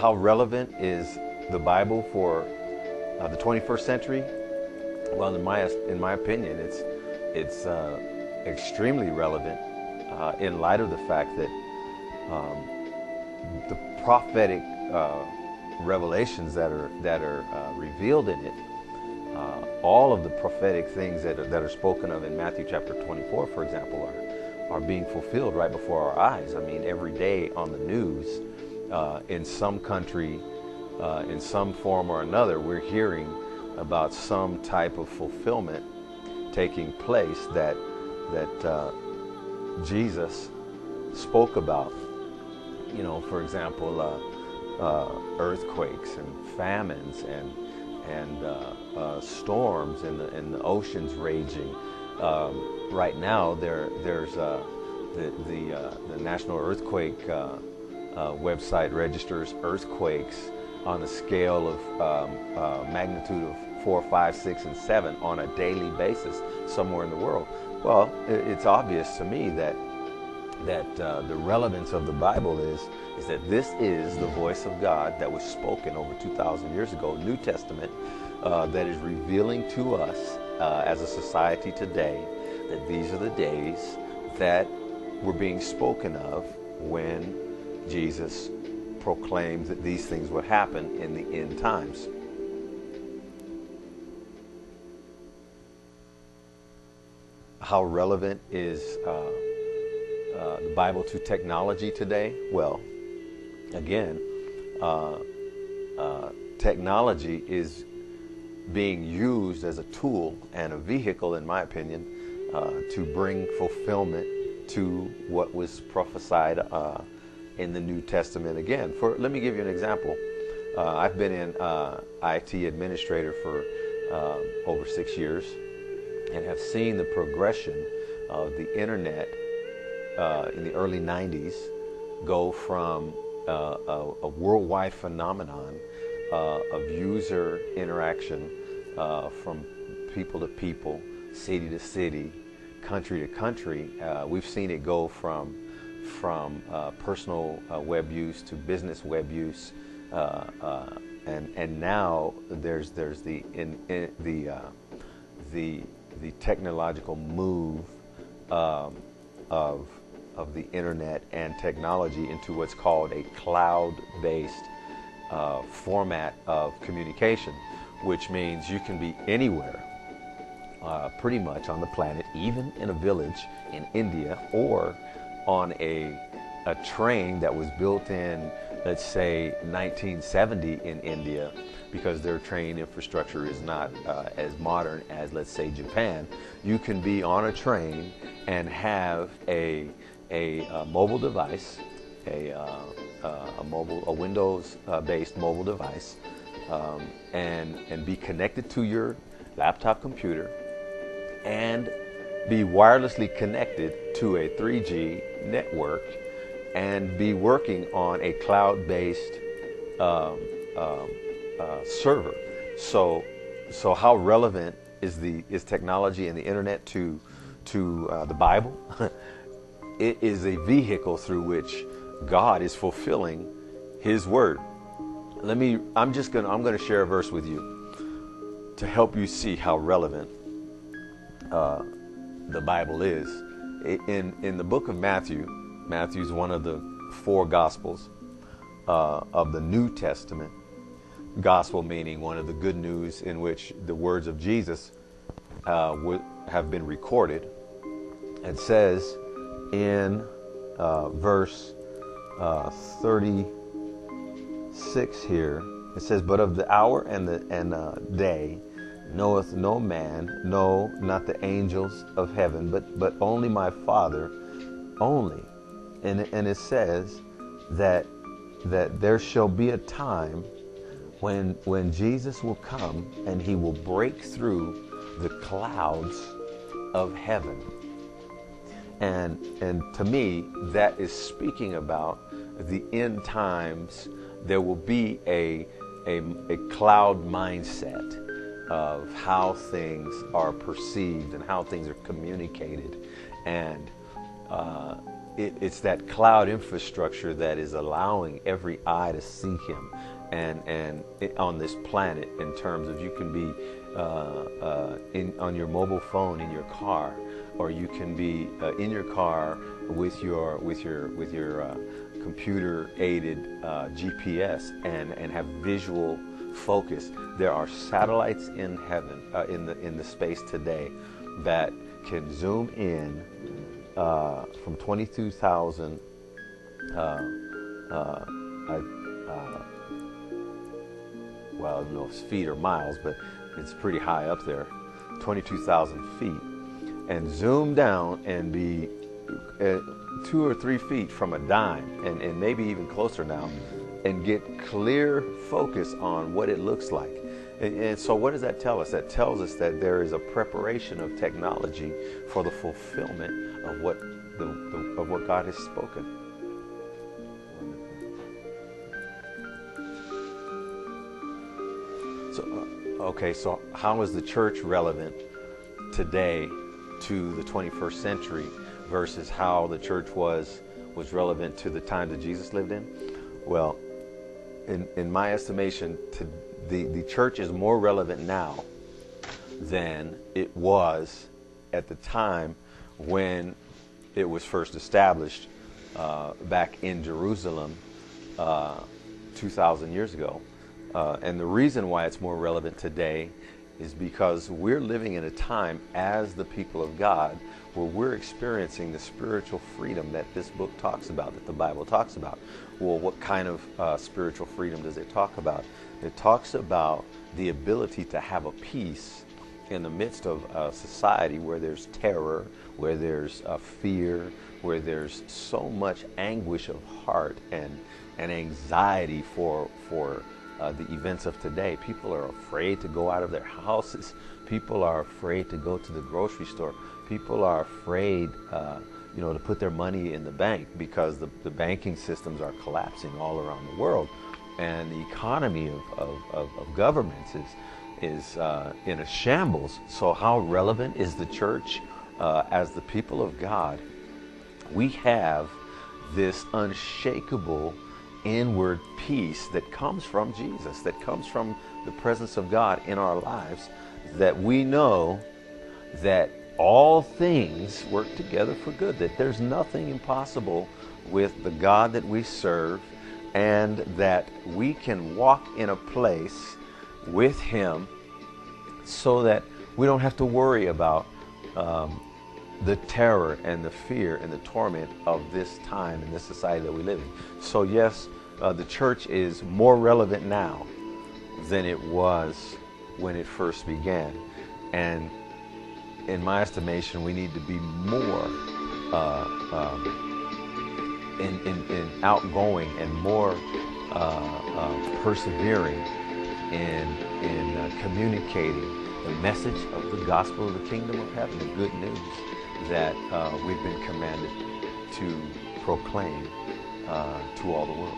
How relevant is the Bible for the 21st century? Well, in my opinion, it's extremely relevant in light of the fact that the prophetic revelations that are revealed in it, all of the prophetic things that are spoken of in Matthew chapter 24, for example, are being fulfilled right before our eyes. I mean, every day on the news, in some country, in some form or another, we're hearing about some type of fulfillment taking place that Jesus spoke about. You know, for example, earthquakes and famines and storms and the oceans raging. Right now, there's the National Earthquake website registers earthquakes on a scale of magnitude of 4, 5, 6, and 7 on a daily basis somewhere in the world. Well, it's obvious to me that the relevance of the Bible is that this is the voice of God that was spoken over 2,000 years ago, New Testament, that is revealing to us as a society today that these are the days that were being spoken of when Jesus proclaimed that these things would happen in the end times. How relevant is the Bible to technology today? Well, again, technology is being used as a tool and a vehicle, in my opinion, to bring fulfillment to what was prophesied in the New Testament. Again, let me give you an example. I've been in IT administrator for over 6 years and have seen the progression of the internet in the early 90s go from a worldwide phenomenon of user interaction from people to people, city to city, country to country. We've seen it go from personal web use to business web use, and now there's the technological move of the internet and technology into what's called a cloud-based format of communication, which means you can be anywhere pretty much on the planet, even in a village in India, or on a train that was built in, let's say, 1970 in India, because their train infrastructure is not as modern as, let's say, Japan. You can be on a train and have a mobile device, a Windows-based mobile device, and be connected to your laptop computer and be wirelessly connected to a 3G network and be working on a cloud-based server. So how relevant is technology and the internet to the Bible? It is a vehicle through which God is fulfilling His word. I'm going to share a verse with you to help you see how relevant the Bible is. In the book of Matthew's one of the 4 Gospels of the New Testament. Gospel meaning one of the good news in which the words of Jesus have been recorded. It says in verse 36 here, it says, "But of the hour and day knoweth no man, no, not the angels of heaven, but only my Father only." And it says that there shall be a time when Jesus will come and He will break through the clouds of heaven. And to me, that is speaking about the end times. There will be a cloud mindset of how things are perceived and how things are communicated. And it's that cloud infrastructure that is allowing every eye to see him, on this planet, in terms of you can be on your mobile phone in your car, or you can be in your car with your computer aided GPS and have visual focus. There are satellites in heaven, in the space today, that can zoom in from 22,000 well, I don't know if it's feet or miles, but it's pretty high up there, 22,000 feet, and zoom down and be 2 or 3 feet from a dime, and maybe even closer now, and get clear focus on what it looks like. And so what does that tell us? That tells us that there is a preparation of technology for the fulfillment of what God has spoken. So how is the church relevant today to the 21st century versus how the church was relevant to the time that Jesus lived in? Well, in my estimation, the church is more relevant now than it was at the time when it was first established back in Jerusalem 2,000 years ago. And the reason why it's more relevant today is because we're living in a time as the people of God where we're experiencing the spiritual freedom that this book talks about, that the Bible talks about. Well, what kind of spiritual freedom does it talk about? It talks about the ability to have a peace in the midst of a society where there's terror, where there's fear, where there's so much anguish of heart and anxiety for the events of today. People are afraid to go out of their houses. People are afraid to go to the grocery store. People are afraid, to put their money in the bank because the banking systems are collapsing all around the world, and the economy of governments is in a shambles. So how relevant is the church as the people of God? We have this unshakable inward peace that comes from Jesus, that comes from the presence of God in our lives, that we know that all things work together for good, that there's nothing impossible with the God that we serve, and that we can walk in a place with Him so that we don't have to worry about the terror and the fear and the torment of this time and this society that we live in. So yes, the church is more relevant now than it was when it first began. And in my estimation, we need to be more in outgoing and more persevering in communicating the message of the gospel of the kingdom of heaven, the good news that we've been commanded to proclaim to all the world.